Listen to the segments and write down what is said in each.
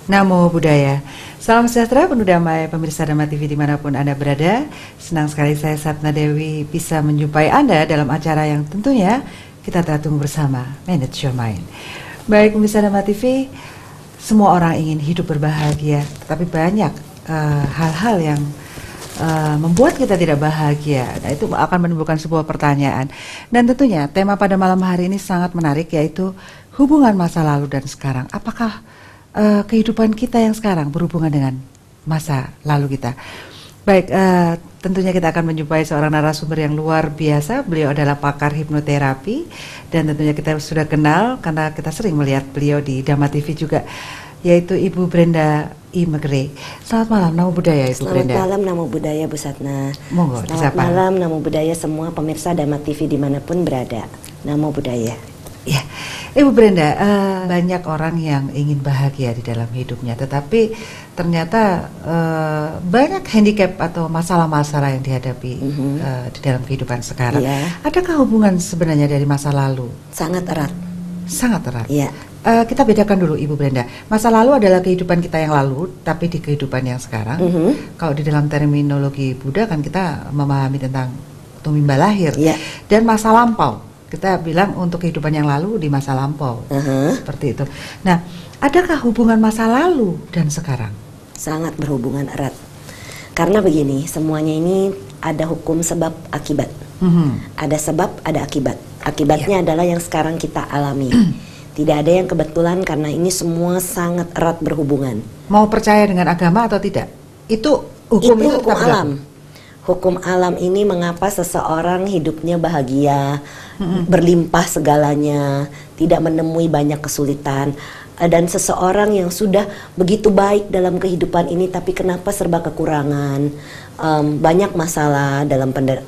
Namo Buddhaya. Salam sejahtera, penuh damai, pemirsa Dhamma TV dimanapun Anda berada. Senang sekali saya Satna Dewi bisa menjumpai Anda dalam acara yang tentunya kita telah tunggu bersama, Manage Your Mind. Baik pemirsa Dhamma TV, semua orang ingin hidup berbahagia, tetapi banyak hal-hal yang membuat kita tidak bahagia. Nah, itu akan menimbulkan sebuah pertanyaan. Dan tentunya tema pada malam hari ini sangat menarik, yaitu hubungan masa lalu dan sekarang. Apakah kehidupan kita yang sekarang berhubungan dengan masa lalu kita? Baik, tentunya kita akan menjumpai seorang narasumber yang luar biasa. Beliau adalah pakar hipnoterapi, dan tentunya kita sudah kenal karena kita sering melihat beliau di Dhamma TV juga, yaitu Ibu Brenda I. Megre. Selamat malam, Namo Buddhaya Ibu Brenda. Selamat malam, Namo Buddhaya Bu Satna. Monggo, selamat malam, Namo Buddhaya semua pemirsa Dhamma TV dimanapun berada. Namo Buddhaya. Ya, Ibu Brenda, banyak orang yang ingin bahagia di dalam hidupnya, tetapi ternyata banyak handicap atau masalah-masalah yang dihadapi di dalam kehidupan sekarang. Yeah. Adakah hubungan sebenarnya dari masa lalu? Sangat erat. Sangat erat. Yeah. Kita bedakan dulu Ibu Brenda. Masa lalu adalah kehidupan kita yang lalu, tapi di kehidupan yang sekarang. Kalau di dalam terminologi Buddha kan kita memahami tentang tumimba lahir, dan masa lampau. Kita bilang untuk kehidupan yang lalu di masa lampau, seperti itu. Nah, adakah hubungan masa lalu dan sekarang? Sangat berhubungan erat. Karena begini, semuanya ini ada hukum sebab akibat. Ada sebab, ada akibat. Akibatnya adalah yang sekarang kita alami. Tidak ada yang kebetulan karena ini semua sangat erat berhubungan. Mau percaya dengan agama atau tidak? Itu hukum alam. Hukum alam ini mengapa seseorang hidupnya bahagia, berlimpah segalanya, tidak menemui banyak kesulitan. Dan seseorang yang sudah begitu baik dalam kehidupan ini, tapi kenapa serba kekurangan, banyak masalah,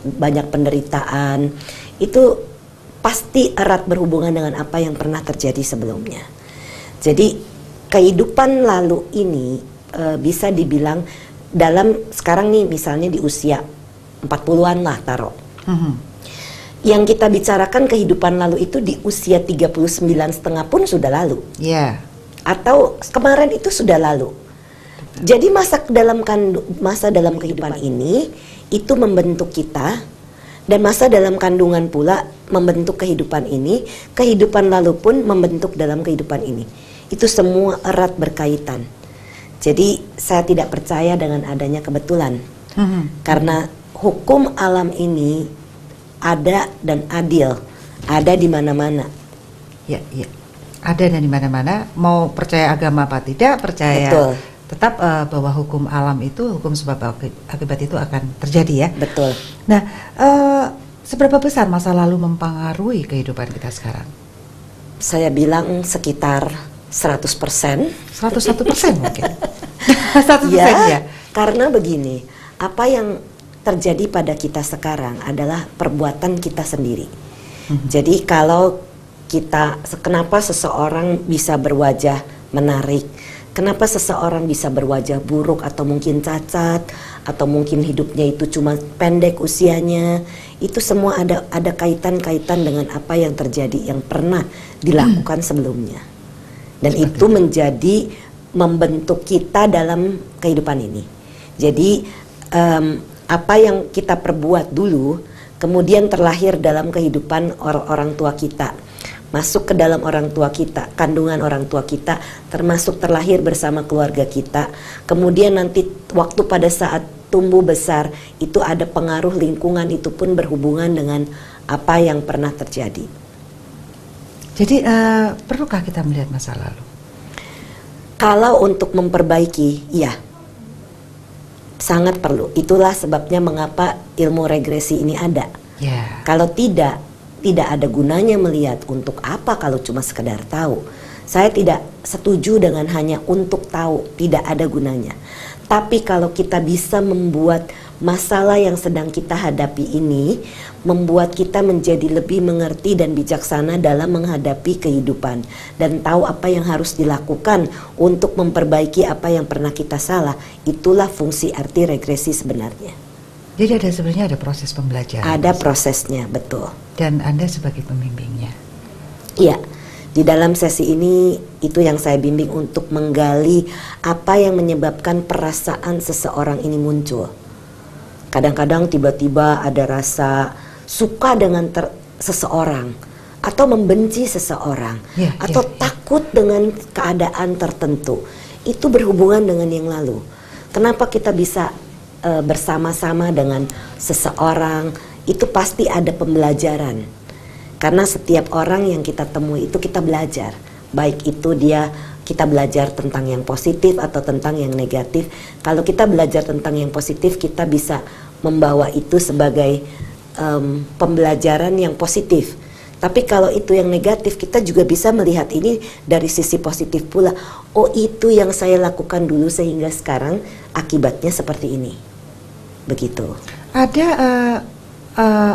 banyak penderitaan. Itu pasti erat berhubungan dengan apa yang pernah terjadi sebelumnya. Jadi kehidupan lalu ini bisa dibilang dalam sekarang nih, misalnya di usia 40-an lah taruh. Yang kita bicarakan kehidupan lalu itu di usia 39,5 pun sudah lalu. Atau kemarin itu sudah lalu. Jadi masa dalam kehidupan ini itu membentuk kita, dan masa dalam kandungan pula membentuk kehidupan ini. Kehidupan lalu pun membentuk dalam kehidupan ini. Itu semua erat berkaitan. Jadi saya tidak percaya dengan adanya kebetulan, karena hukum alam ini ada dan adil, ada di mana-mana. Ya, ada dan di mana-mana. Mau percaya agama apa tidak, percaya. Betul. Tetap bahwa hukum alam itu, hukum sebab akibat itu akan terjadi ya. Betul. Nah, seberapa besar masa lalu mempengaruhi kehidupan kita sekarang? Saya bilang sekitar 100%. 101% mungkin. 100% ya. Karena begini, apa yang terjadi pada kita sekarang adalah perbuatan kita sendiri. Jadi kalau kenapa seseorang bisa berwajah menarik, kenapa seseorang bisa berwajah buruk atau mungkin cacat, atau mungkin hidupnya itu cuma pendek usianya, itu semua ada kaitan-kaitan dengan apa yang terjadi, yang pernah dilakukan sebelumnya. Dan itu menjadi membentuk kita dalam kehidupan ini. Jadi apa yang kita perbuat dulu kemudian terlahir dalam kehidupan orang tua kita, masuk ke dalam orang tua kita, kandungan orang tua kita, termasuk terlahir bersama keluarga kita. Kemudian nanti waktu pada saat tumbuh besar itu ada pengaruh lingkungan, itu pun berhubungan dengan apa yang pernah terjadi. Jadi perlukah kita melihat masa lalu? Kalau untuk memperbaiki, ya, sangat perlu. Itulah sebabnya mengapa ilmu regresi ini ada. Kalau tidak ada gunanya melihat. Untuk apa kalau cuma sekedar tahu? Saya tidak setuju dengan hanya untuk tahu, tidak ada gunanya. Tapi kalau kita bisa membuat masalah yang sedang kita hadapi ini, membuat kita menjadi lebih mengerti dan bijaksana dalam menghadapi kehidupan, dan tahu apa yang harus dilakukan untuk memperbaiki apa yang pernah kita salah, itulah fungsi arti regresi sebenarnya. Jadi sebenarnya ada proses pembelajaran. Ada prosesnya, betul. Dan Anda sebagai pembimbingnya. Iya. Di dalam sesi ini itu yang saya bimbing untuk menggali apa yang menyebabkan perasaan seseorang ini muncul. Kadang-kadang tiba-tiba ada rasa suka dengan seseorang atau membenci seseorang atau takut dengan keadaan tertentu. Itu berhubungan dengan yang lalu. Kenapa kita bisa bersama-sama dengan seseorang, itu pasti ada pembelajaran. Karena setiap orang yang kita temui itu kita belajar. Baik itu kita belajar tentang yang positif atau tentang yang negatif. Kalau kita belajar tentang yang positif, kita bisa membawa itu sebagai pembelajaran yang positif. Tapi kalau itu yang negatif, kita juga bisa melihat ini dari sisi positif pula. Oh, itu yang saya lakukan dulu sehingga sekarang akibatnya seperti ini. Begitu. Ada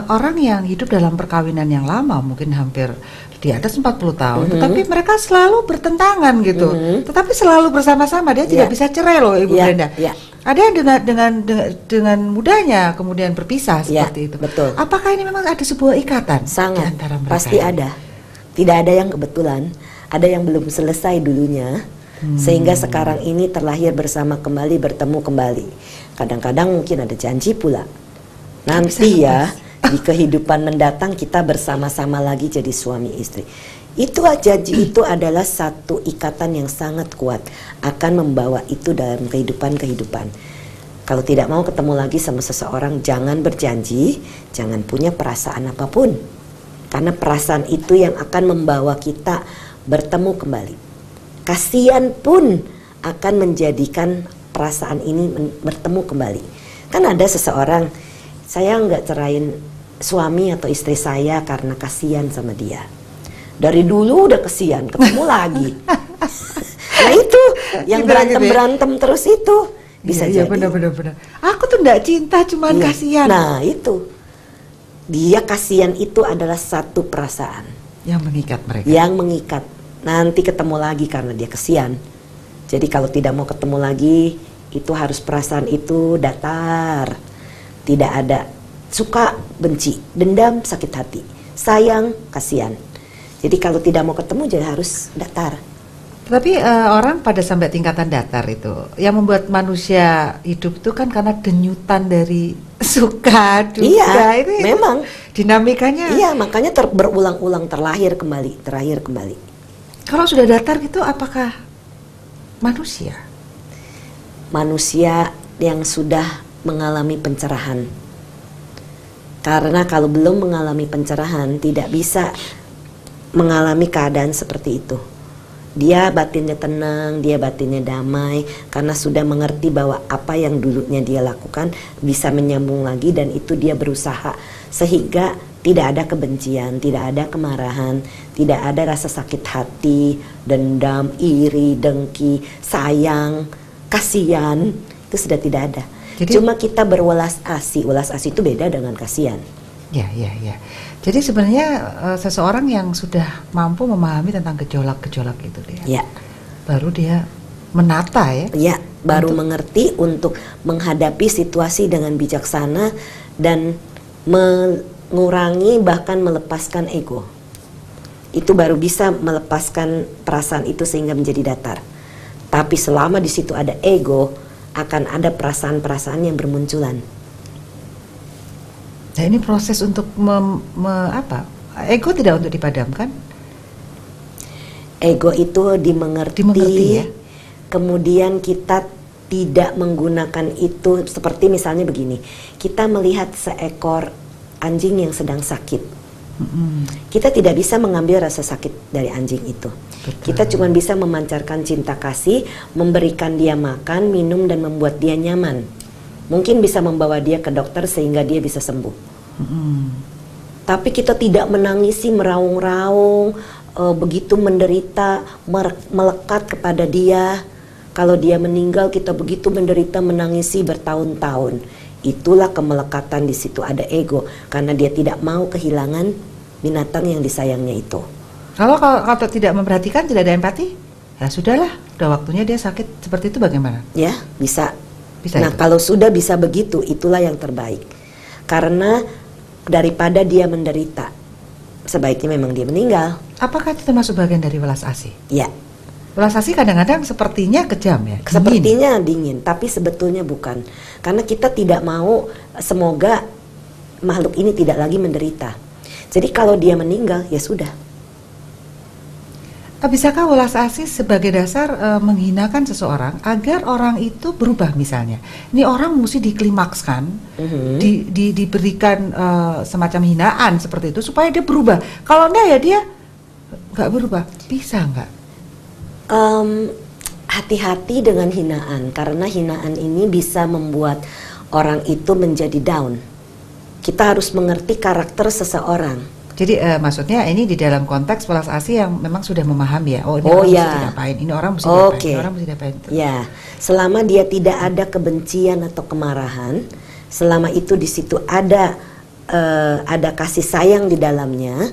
orang yang hidup dalam perkawinan yang lama, mungkin hampir di atas 40 tahun, tetapi mereka selalu bertentangan gitu. Tetapi selalu bersama-sama, dia tidak bisa cerai loh, Ibu Brenda. Ada yang dengan mudahnya kemudian berpisah seperti itu. Betul. Apakah ini memang ada sebuah ikatan sangat, di antara mereka? Pasti ada. Tidak ada yang kebetulan, ada yang belum selesai dulunya. Sehingga sekarang ini terlahir bersama kembali, bertemu kembali. Kadang-kadang mungkin ada janji pula. Nanti ya di kehidupan mendatang kita bersama-sama lagi jadi suami istri. Itu janji itu adalah satu ikatan yang sangat kuat, akan membawa itu dalam kehidupan. Kalau tidak mau ketemu lagi sama seseorang, jangan berjanji, jangan punya perasaan apapun. Karena perasaan itu yang akan membawa kita bertemu kembali. Kasihan pun akan menjadikan perasaan ini bertemu kembali. Kan ada seseorang, saya nggak cerain suami atau istri saya karena kasihan sama dia. Dari dulu udah kasihan, ketemu lagi. Nah itu yang berantem terus itu bisa jadi. Benar. Aku tuh nggak cinta, cuman kasihan. Nah itu, dia kasihan itu adalah satu perasaan yang mengikat mereka. Yang mengikat. Nanti ketemu lagi karena dia kasihan. Jadi kalau tidak mau ketemu lagi, itu harus perasaan itu datar. Tidak ada suka, benci, dendam, sakit hati, sayang, kasihan. Jadi kalau tidak mau ketemu jadi harus datar. Tapi orang pada sampai tingkatan datar itu, yang membuat manusia hidup itu kan karena denyutan dari suka, duka. Iya, itu memang dinamikanya. Iya, makanya berulang-ulang terlahir kembali. Kalau sudah datar gitu, apakah manusia? Manusia yang sudah mengalami pencerahan. Karena kalau belum mengalami pencerahan, tidak bisa mengalami keadaan seperti itu. Dia batinnya tenang, dia batinnya damai, karena sudah mengerti bahwa apa yang dulunya dia lakukan bisa menyambung lagi, dan itu dia berusaha. Sehingga tidak ada kebencian, tidak ada kemarahan, tidak ada rasa sakit hati, dendam, iri, dengki, sayang, kasihan, itu sudah tidak ada. Jadi, cuma kita berwelas asih itu beda dengan kasihan. Ya. Jadi sebenarnya seseorang yang sudah mampu memahami tentang gejolak-gejolak itu dia, baru dia menata ya, baru mengerti untuk menghadapi situasi dengan bijaksana dan mengurangi bahkan melepaskan ego. Itu baru bisa melepaskan perasaan itu sehingga menjadi datar. Tapi selama di situ ada ego, akan ada perasaan-perasaan yang bermunculan. Nah ini proses untuk ego tidak untuk dipadamkan? Ego itu dimengerti ya? Kemudian kita tidak menggunakan itu. Seperti misalnya begini, kita melihat seekor anjing yang sedang sakit. Kita tidak bisa mengambil rasa sakit dari anjing itu. Betul. Kita cuma bisa memancarkan cinta kasih, memberikan dia makan, minum, dan membuat dia nyaman. Mungkin bisa membawa dia ke dokter sehingga dia bisa sembuh. Tapi kita tidak menangisi, meraung-raung, begitu menderita, melekat kepada dia. Kalau dia meninggal, kita begitu menderita, menangisi bertahun-tahun. Itulah kemelekatan, di situ ada ego, karena dia tidak mau kehilangan binatang yang disayangnya itu. Kalau tidak memperhatikan, tidak ada empati, ya sudahlah, udah waktunya dia sakit seperti itu, bagaimana? Ya, bisa. Nah, kalau sudah bisa begitu, itulah yang terbaik. Karena daripada dia menderita, sebaiknya memang dia meninggal. Apakah itu termasuk bagian dari welas asih? Ya. Welas asih kadang-kadang sepertinya kejam ya. Sepertinya dingin, tapi sebetulnya bukan. Karena kita tidak mau semoga makhluk ini tidak lagi menderita. Jadi kalau dia meninggal, ya sudah. Bisakah welas asih sebagai dasar menghinakan seseorang agar orang itu berubah misalnya? Ini orang mesti diklimakskan, diberikan semacam hinaan seperti itu supaya dia berubah. Kalau enggak ya dia nggak berubah. Bisa nggak? Hati-hati dengan hinaan, karena hinaan ini bisa membuat orang itu menjadi down. Kita harus mengerti karakter seseorang. Jadi maksudnya ini di dalam konteks welas asih yang memang sudah memahami ya. Oh ini orang mesti diapain, ini orang mesti diapain, ini orang mesti diapain. Ya, selama dia tidak ada kebencian atau kemarahan, selama itu di situ ada kasih sayang di dalamnya,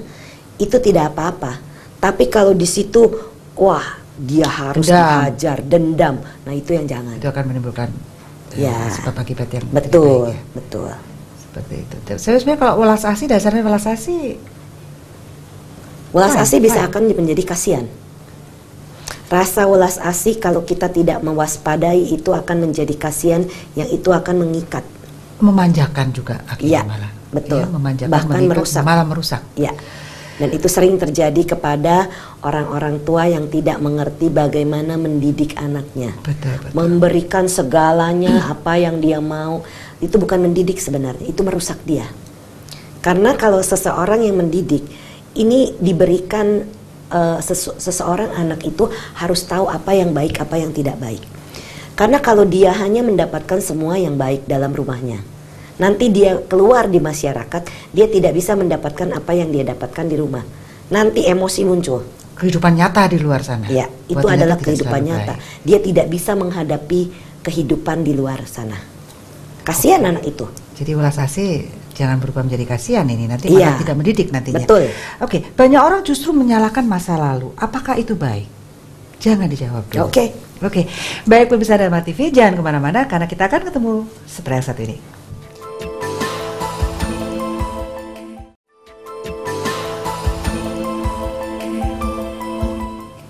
itu tidak apa-apa. Tapi kalau di situ, wah dia harus dihajar, dendam, nah itu yang jangan. Itu akan menimbulkan sebab akibat yang betul, ya. Betul. Seperti itu. Sebenarnya kalau welas asih, dasarnya welas asih bisa akan menjadi kasihan. Rasa welas asih kalau kita tidak mewaspadai itu akan menjadi kasihan, yang itu akan mengikat, memanjakan juga akhirnya malah. Betul. Ya, memanjakan, bahkan merusak. Malah merusak. Ya. Dan itu sering terjadi kepada orang-orang tua yang tidak mengerti bagaimana mendidik anaknya. Betul. Memberikan segalanya apa yang dia mau. Itu bukan mendidik sebenarnya, itu merusak dia. Karena kalau seseorang yang mendidik, ini diberikan seseorang anak itu harus tahu apa yang baik, apa yang tidak baik. Karena kalau dia hanya mendapatkan semua yang baik dalam rumahnya, nanti dia keluar di masyarakat, dia tidak bisa mendapatkan apa yang dia dapatkan di rumah. Nanti emosi muncul. Kehidupan nyata di luar sana. Ya, itu adalah kehidupan nyata. Dia tidak bisa menghadapi kehidupan di luar sana. Kasihan anak itu. Jadi welas asih jangan berubah menjadi kasihan ini, nanti malah tidak mendidik nantinya. Betul. Oke, banyak orang justru menyalahkan masa lalu. Apakah itu baik? Jangan dijawab dulu. Oke. Baik pemirsa Dharma TV, jangan kemana-mana karena kita akan ketemu setelah satu ini.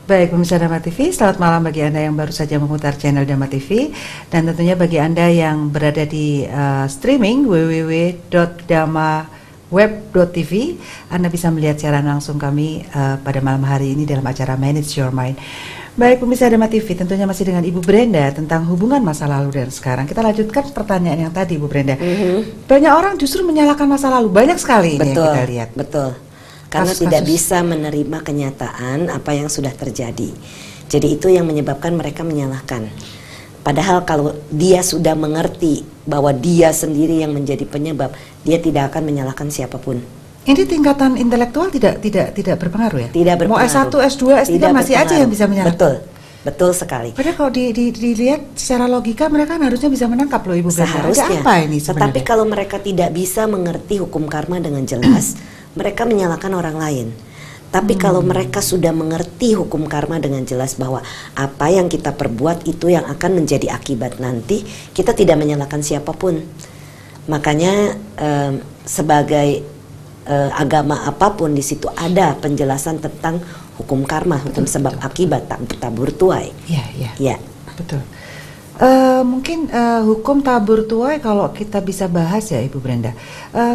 Baik pemirsa Dharma TV, selamat malam bagi Anda yang baru saja memutar channel Dharma TV. Dan tentunya bagi Anda yang berada di streaming www.dharmaweb.tv, Anda bisa melihat siaran langsung kami pada malam hari ini dalam acara Manage Your Mind. Baik pemirsa Dharma TV, tentunya masih dengan Ibu Brenda tentang hubungan masa lalu dan sekarang. Kita lanjutkan pertanyaan yang tadi Ibu Brenda. Banyak orang justru menyalahkan masa lalu, banyak sekali ini yang kita lihat. Betul. Karena tidak bisa menerima kenyataan apa yang sudah terjadi. Jadi itu yang menyebabkan mereka menyalahkan. Padahal kalau dia sudah mengerti bahwa dia sendiri yang menjadi penyebab, dia tidak akan menyalahkan siapapun. Ini tingkatan intelektual tidak berpengaruh ya? Tidak berpengaruh. Mau S1, S2, S3 masih aja yang bisa menyalahkan. Betul sekali. Padahal kalau dilihat secara logika mereka kan harusnya bisa menangkap loh Ibu Brenda. Seharusnya. Apa ini sebenarnya? Tetapi kalau mereka tidak bisa mengerti hukum karma dengan jelas, mereka menyalahkan orang lain. Tapi kalau mereka sudah mengerti hukum karma dengan jelas bahwa apa yang kita perbuat itu yang akan menjadi akibat nanti, kita tidak menyalahkan siapapun. Makanya sebagai agama apapun di situ ada penjelasan tentang hukum karma, hukum sebab akibat, tabur tuai. Iya. Betul. Mungkin hukum tabur tuai kalau kita bisa bahas ya Ibu Brenda,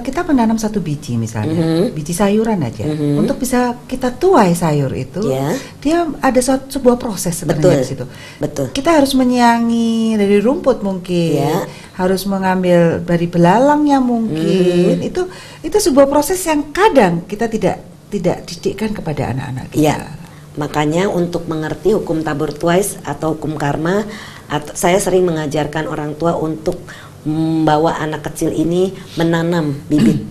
kita menanam satu biji misalnya, biji sayuran aja, untuk bisa kita tuai sayur itu, dia ada sebuah proses sebenarnya di situ. Betul. Kita harus menyiangi dari rumput mungkin, harus mengambil dari belalangnya mungkin, itu sebuah proses yang kadang kita tidak didikkan kepada anak-anak kita. Iya. Makanya untuk mengerti hukum tabur tuai atau hukum karma, saya sering mengajarkan orang tua untuk membawa anak kecil ini menanam bibit.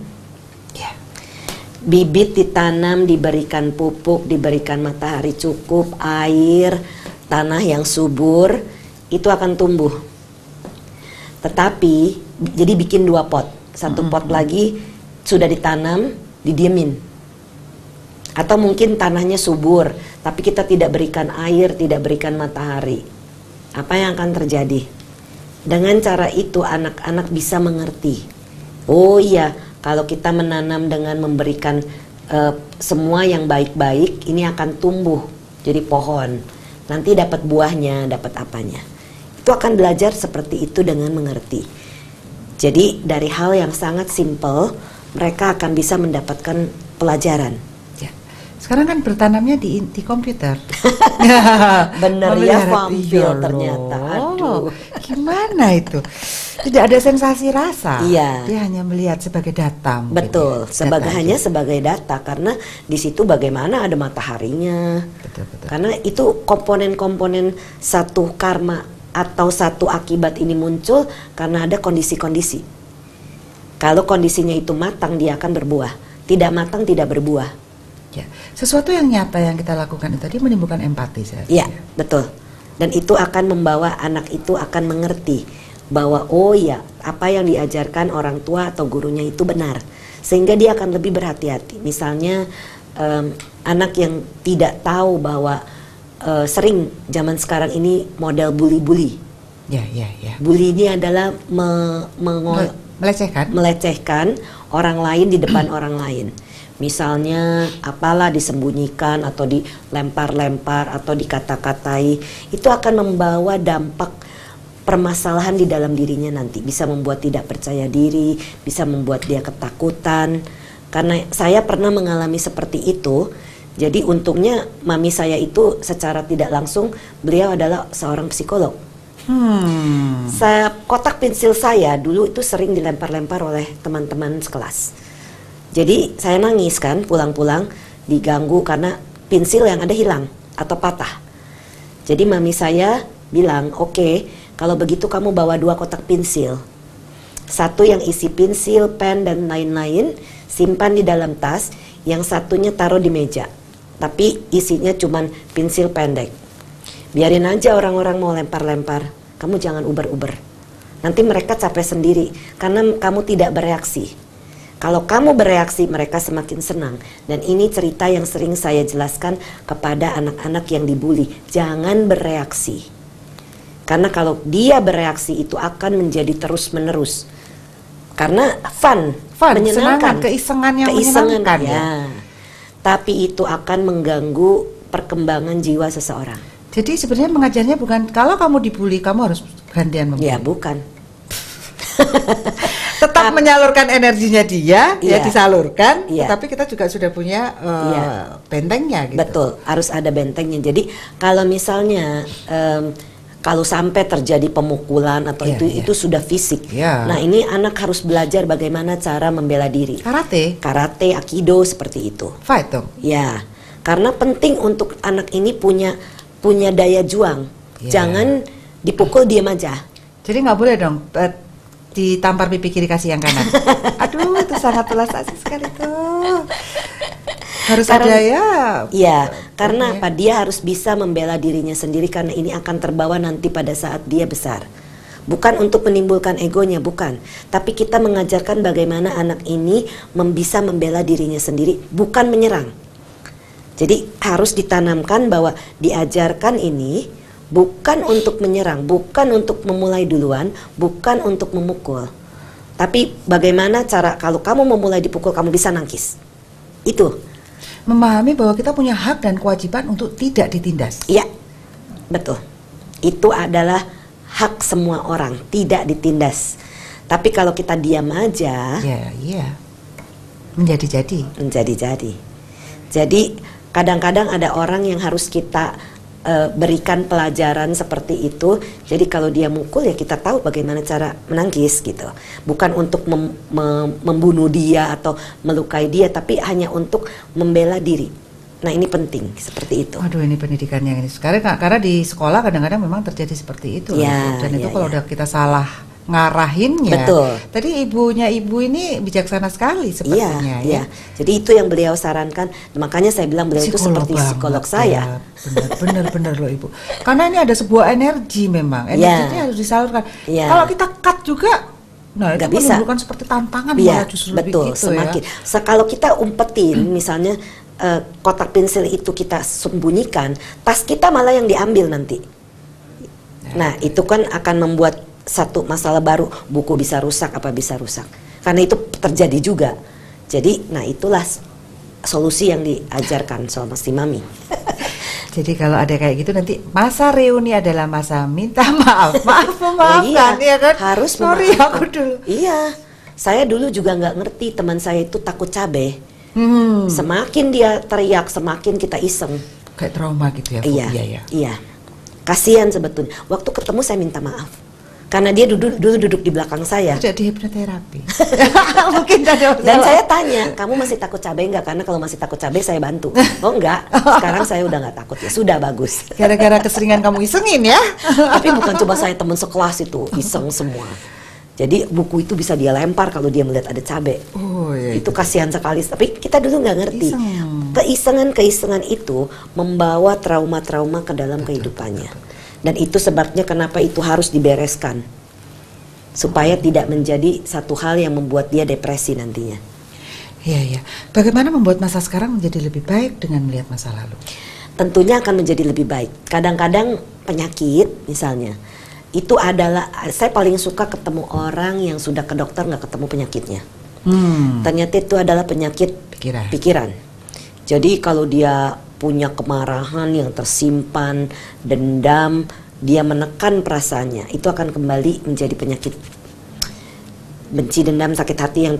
Bibit ditanam, diberikan pupuk, diberikan matahari cukup, air, tanah yang subur, itu akan tumbuh. Tetapi jadi bikin 2 pot, 1 pot lagi sudah ditanam, didiemin. Atau mungkin tanahnya subur, tapi kita tidak berikan air, tidak berikan matahari. Apa yang akan terjadi? Dengan cara itu anak-anak bisa mengerti. Oh iya, kalau kita menanam dengan memberikan semua yang baik-baik ini akan tumbuh jadi pohon. Nanti dapat buahnya, dapat apanya. Itu akan belajar seperti itu dengan mengerti. Jadi dari hal yang sangat simple, mereka akan bisa mendapatkan pelajaran. Ya. Sekarang kan bertanamnya di komputer. Bener ya, vampir ternyata. Aduh, gimana itu? Tidak ada sensasi rasa. Iya. Dia hanya melihat sebagai data. Betul, ya. hanya sebagai data, karena di situ bagaimana ada mataharinya. Betul. Karena itu komponen-komponen satu karma atau satu akibat ini muncul karena ada kondisi-kondisi. Kalau kondisinya itu matang, dia akan berbuah. Tidak matang, tidak berbuah. Ya, sesuatu yang nyata yang kita lakukan itu tadi menimbulkan empati. Iya, betul. Dan itu akan membawa anak itu akan mengerti bahwa oh ya, apa yang diajarkan orang tua atau gurunya itu benar, sehingga dia akan lebih berhati-hati. Misalnya anak yang tidak tahu bahwa sering zaman sekarang ini model bully-bully. Ya. Bully ini adalah melecehkan orang lain di depan orang lain. Misalnya apalah disembunyikan atau dilempar-lempar atau dikata-katai, itu akan membawa dampak permasalahan di dalam dirinya nanti. Bisa membuat tidak percaya diri, bisa membuat dia ketakutan. Karena saya pernah mengalami seperti itu. Jadi untungnya mami saya itu secara tidak langsung beliau adalah seorang psikolog. Kotak pensil saya dulu itu sering dilempar-lempar oleh teman-teman sekelas. Jadi saya nangis kan pulang-pulang, diganggu karena pensil yang ada hilang atau patah. Jadi mami saya bilang, oke, kalau begitu kamu bawa 2 kotak pensil. Satu yang isi pensil, pen dan lain-lain, simpan di dalam tas. Yang satunya taruh di meja, tapi isinya cuman pensil pendek. Biarin aja orang-orang mau lempar-lempar, kamu jangan uber-uber. Nanti mereka capek sendiri karena kamu tidak bereaksi. Kalau kamu bereaksi, mereka semakin senang. Dan ini cerita yang sering saya jelaskan kepada anak-anak yang dibully. Jangan bereaksi. Karena kalau dia bereaksi itu akan menjadi terus-menerus. Karena fun menyenangkan. Keisengan yang menyenangkan. Ya. Tapi itu akan mengganggu perkembangan jiwa seseorang. Jadi sebenarnya mengajarnya bukan kalau kamu dibully, kamu harus gantian membuli. Ya, bukan. Tetap menyalurkan energinya dia, ya disalurkan, iya. Tapi kita juga sudah punya bentengnya gitu. Betul, harus ada bentengnya. Jadi kalau misalnya kalau sampai terjadi pemukulan atau itu sudah fisik. Nah, ini anak harus belajar bagaimana cara membela diri. Karate, aikido seperti itu. Fight dong. Ya. Karena penting untuk anak ini punya daya juang. Jangan dipukul diam aja. Jadi nggak boleh dong ditampar pipi kiri kasih yang kanan. Aduh, itu sangat belas asih sekali tuh. Harus ada ya. Iya, karena apa? Dia harus bisa membela dirinya sendiri karena ini akan terbawa nanti pada saat dia besar. Bukan untuk menimbulkan egonya, bukan. Tapi kita mengajarkan bagaimana anak ini bisa membela dirinya sendiri, bukan menyerang. Jadi harus ditanamkan bahwa diajarkan ini bukan untuk menyerang, bukan untuk memulai duluan, bukan untuk memukul. Tapi bagaimana cara kalau kamu memulai dipukul, kamu bisa nangkis. Itu. Memahami bahwa kita punya hak dan kewajiban untuk tidak ditindas. Iya, betul. Itu adalah hak semua orang, tidak ditindas. Tapi kalau kita diam aja, menjadi-jadi. Jadi kadang-kadang ada orang yang harus kita berikan pelajaran seperti itu. Jadi kalau dia mukul ya kita tahu bagaimana cara menangkis gitu. Bukan untuk membunuh dia atau melukai dia, tapi hanya untuk membela diri. Nah, ini penting seperti itu. Aduh, ini pendidikan yang ini sekarang karena di sekolah kadang-kadang memang terjadi seperti itu. Dan itu kalau udah kita salah ngarahinnya. Betul. Tadi ibunya ibu ini bijaksana sekali sepertinya. Iya. Jadi itu yang beliau sarankan. Makanya saya bilang beliau itu seperti psikolog saya. Benar loh ibu. Karena ini ada sebuah energi memang. Energinya harus disalurkan. Kalau kita cut juga, nah itu menimbulkan seperti tantangan malah justru betul, lebih gitu semakin. Kalau kita umpetin, misalnya kotak pensil itu kita sembunyikan, tas kita malah yang diambil nanti. Nah, itu kan akan membuat satu masalah baru, buku bisa rusak, apa bisa rusak. Karena itu terjadi juga. Jadi, nah itulah solusi yang diajarkan sama si mami. Jadi kalau ada kayak gitu nanti masa reuni adalah masa minta maaf, memaafkan, iya, ya kan? harus Sorry memaafkan. aku dulu. Iya, saya dulu juga nggak ngerti teman saya itu takut cabai. Hmm. Semakin dia teriak, semakin kita iseng. Kayak trauma gitu ya, Iya, fobia ya. iya. Kasihan sebetulnya. Waktu ketemu saya minta maaf. Karena dia dulu duduk di belakang saya. Tidak di hipnoterapi. Mungkin ada masalah. Dan saya tanya, kamu masih takut cabai nggak? Karena kalau masih takut cabai saya bantu. Oh enggak, sekarang saya udah nggak takut ya. Sudah bagus. Gara-gara keseringan kamu isengin ya. Tapi bukan cuma saya, teman sekelas itu iseng semua. Jadi buku itu bisa dia lempar kalau dia melihat ada cabai. Oh iya. Itu kasihan sekali. Tapi kita dulu nggak ngerti. Iseng. Keisengan itu membawa trauma-trauma ke dalam kehidupannya. Dan itu sebabnya kenapa itu harus dibereskan. Supaya tidak menjadi satu hal yang membuat dia depresi nantinya. Iya, iya. Bagaimana membuat masa sekarang menjadi lebih baik dengan melihat masa lalu? Tentunya akan menjadi lebih baik. Kadang-kadang penyakit misalnya, itu adalah, saya paling suka ketemu orang yang sudah ke dokter nggak ketemu penyakitnya. Ternyata itu adalah penyakit pikiran. Jadi kalau dia punya kemarahan yang tersimpan, dendam, dia menekan perasaannya, itu akan kembali menjadi penyakit benci, dendam, sakit hati yang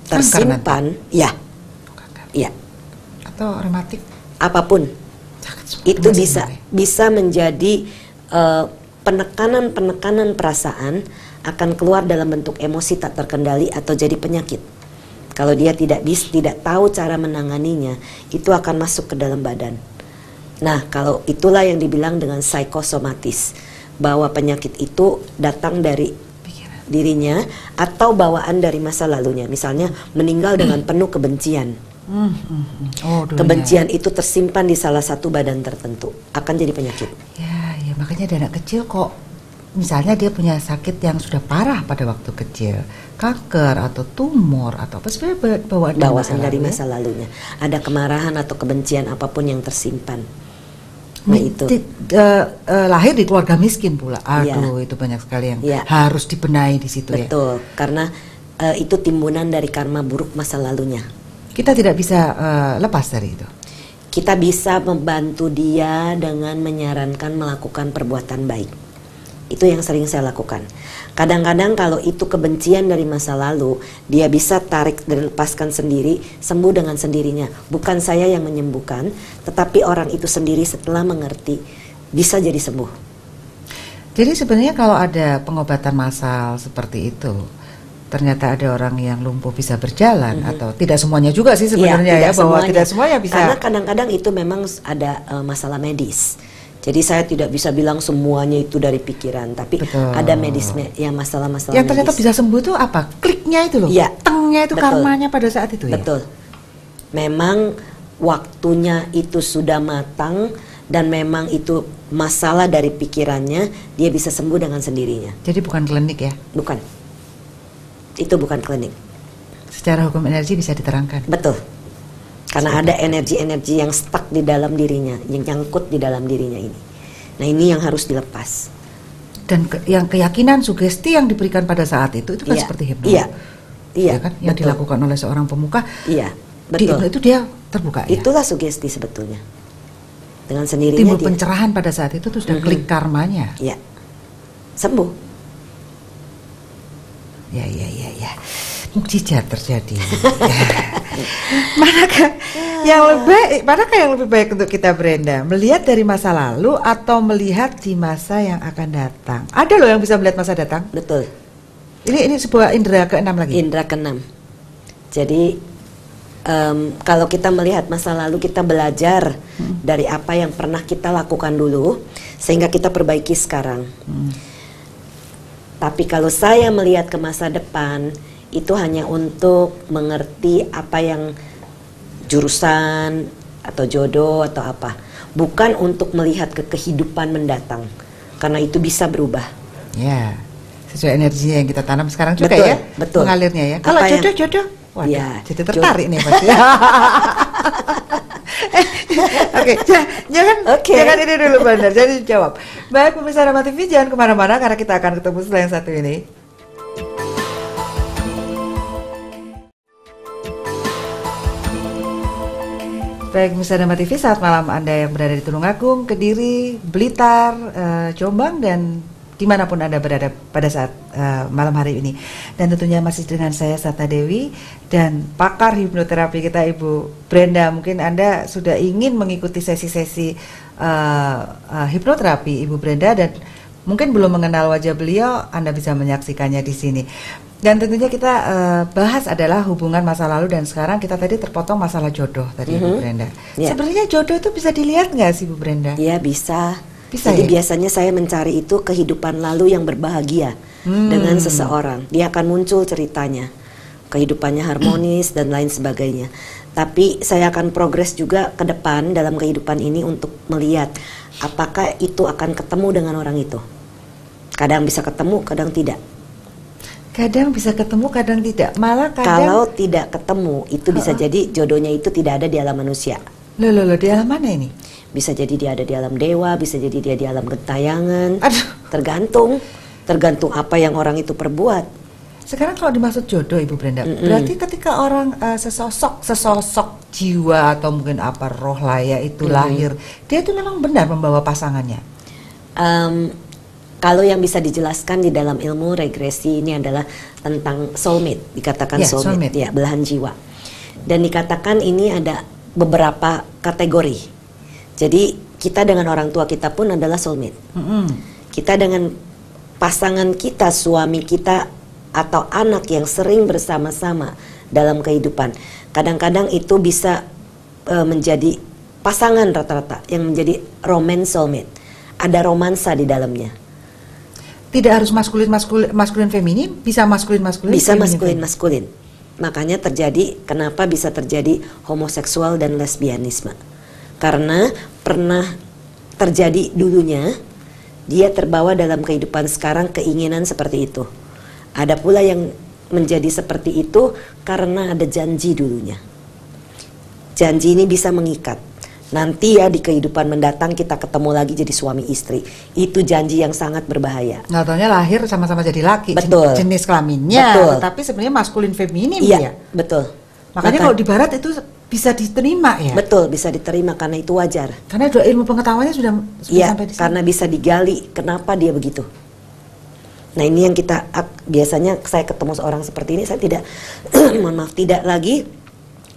tersimpan. Ya, ya. Atau rematik? Apapun, itu bisa menjadi penekanan perasaan akan keluar dalam bentuk emosi tak terkendali atau jadi penyakit. Kalau dia tidak tahu cara menanganinya, itu akan masuk ke dalam badan. Nah, kalau itulah yang dibilang dengan psikosomatis, bahwa penyakit itu datang dari dirinya atau bawaan dari masa lalunya. Misalnya meninggal dengan penuh kebencian. Kebencian itu tersimpan di salah satu badan tertentu, akan jadi penyakit. Ya, ya makanya ada anak kecil kok, misalnya dia punya sakit yang sudah parah pada waktu kecil, kanker atau tumor atau apa, sebenarnya bawaan dari masa lalunya. Ada kemarahan atau kebencian apapun yang tersimpan. Nah itu lahir di keluarga miskin pula. Aduh, itu banyak sekali yang harus dibenahi di situ. Betul, karena itu timbunan dari karma buruk masa lalunya. Kita tidak bisa lepas dari itu. Kita bisa membantu dia dengan menyarankan melakukan perbuatan baik. Itu yang sering saya lakukan. Kadang-kadang kalau itu kebencian dari masa lalu, dia bisa tarik dan lepaskan sendiri, sembuh dengan sendirinya. Bukan saya yang menyembuhkan, tetapi orang itu sendiri setelah mengerti bisa jadi sembuh. Jadi sebenarnya kalau ada pengobatan massal seperti itu, ternyata ada orang yang lumpuh bisa berjalan, atau tidak semuanya juga sih sebenarnya bahwa tidak semuanya bisa. Karena kadang-kadang itu memang ada masalah medis. Jadi saya tidak bisa bilang semuanya itu dari pikiran, tapi ada masalah-masalah yang ternyata bisa sembuh itu apa? Kliknya itu loh, tengnya itu, karmanya pada saat itu ya. Betul. Memang waktunya itu sudah matang dan memang itu masalah dari pikirannya, dia bisa sembuh dengan sendirinya. Jadi bukan klinik ya? Bukan. Itu bukan klinik. Secara hukum energi bisa diterangkan. Betul. Karena ada energi-energi yang stuck di dalam dirinya, yang nyangkut di dalam dirinya ini. Nah ini yang harus dilepas. Dan yang keyakinan, sugesti yang diberikan pada saat itu kan seperti hipnotis. Iya, ya kan? Yang dilakukan oleh seorang pemuka. Iya, betul. Itu dia terbuka ya. Itulah sugesti sebetulnya. Dengan sendirinya timbul pencerahan pada saat itu tuh sudah klik karmanya. Iya, sembuh. Ya. Mukjizat terjadi. Manakah yang lebih baik untuk kita, Brenda? Melihat dari masa lalu atau melihat di masa yang akan datang? Ada loh yang bisa melihat masa datang. Betul. Ini sebuah indera keenam lagi. Indera keenam. Jadi kalau kita melihat masa lalu, kita belajar dari apa yang pernah kita lakukan dulu sehingga kita perbaiki sekarang. Tapi kalau saya melihat ke masa depan, itu hanya untuk mengerti apa yang jurusan atau jodoh atau apa, bukan untuk melihat ke kehidupan mendatang, karena itu bisa berubah. Ya, sesuai energi yang kita tanam sekarang juga ya, betul. Mengalirnya ya. Kalau jodoh, waduh, ya, jadi tertarik nih pasti. Jangan ini dulu benar, jadi jawab. Baik pemirsa Rama TV, jangan kemana-mana karena kita akan ketemu setelah yang satu ini. Baik, Misa Dhamma TV, saat malam Anda yang berada di Tulungagung, Kediri, Blitar, Jombang, dan dimanapun Anda berada pada saat malam hari ini. Dan tentunya masih dengan saya, Satna Dewi, dan pakar hipnoterapi kita, Ibu Brenda. Mungkin Anda sudah ingin mengikuti sesi-sesi hipnoterapi Ibu Brenda, dan mungkin belum mengenal wajah beliau, Anda bisa menyaksikannya di sini. Dan tentunya kita bahas adalah hubungan masa lalu dan sekarang. Kita tadi terpotong masalah jodoh tadi, Ibu Brenda. Sebenarnya jodoh itu bisa dilihat nggak sih, Bu Brenda? Ya, bisa. ya? Jadi biasanya saya mencari itu kehidupan lalu yang berbahagia dengan seseorang. Dia akan muncul ceritanya, kehidupannya harmonis dan lain sebagainya. Tapi saya akan progres juga ke depan dalam kehidupan ini untuk melihat apakah itu akan ketemu dengan orang itu. Kadang bisa ketemu, kadang tidak. Kadang bisa ketemu, kadang tidak. Malah kadang kalau tidak ketemu, itu bisa jadi jodohnya itu tidak ada di alam manusia. Loh, di alam mana ini? Bisa jadi dia ada di alam dewa, bisa jadi dia di alam gentayangan. Aduh. Tergantung apa yang orang itu perbuat. Sekarang kalau dimaksud jodoh, Ibu Brenda, berarti ketika orang sesosok jiwa atau mungkin apa roh lah ya itu lahir, dia itu memang benar membawa pasangannya. Kalau yang bisa dijelaskan di dalam ilmu regresi ini adalah tentang soulmate, dikatakan soulmate, ya, belahan jiwa. Dan dikatakan ini ada beberapa kategori. Jadi kita dengan orang tua kita pun adalah soulmate. Kita dengan pasangan kita, suami kita atau anak yang sering bersama-sama dalam kehidupan, kadang-kadang itu bisa menjadi pasangan rata-rata yang menjadi romance soulmate. Ada romansa di dalamnya. Tidak harus maskulin feminim, bisa maskulin. Bisa maskulin. Makanya kenapa bisa terjadi homoseksual dan lesbianisme? Karena pernah terjadi dulunya, dia terbawa dalam kehidupan sekarang keinginan seperti itu. Ada pula yang menjadi seperti itu karena ada janji dulunya. Janji ini bisa mengikat. Nanti ya di kehidupan mendatang kita ketemu lagi jadi suami istri. Itu janji yang sangat berbahaya. Nggak taunya lahir sama-sama jadi laki. Betul. Jenis kelaminnya. Betul. Tapi sebenarnya maskulin feminim. Iya, betul. Makanya kalau di barat itu bisa diterima ya. Betul, bisa diterima karena itu wajar. Karena ilmu pengetahuannya sudah sampai di sana. Karena bisa digali kenapa dia begitu. Nah, ini yang kita biasanya saya ketemu seorang seperti ini, saya tidak tidak lagi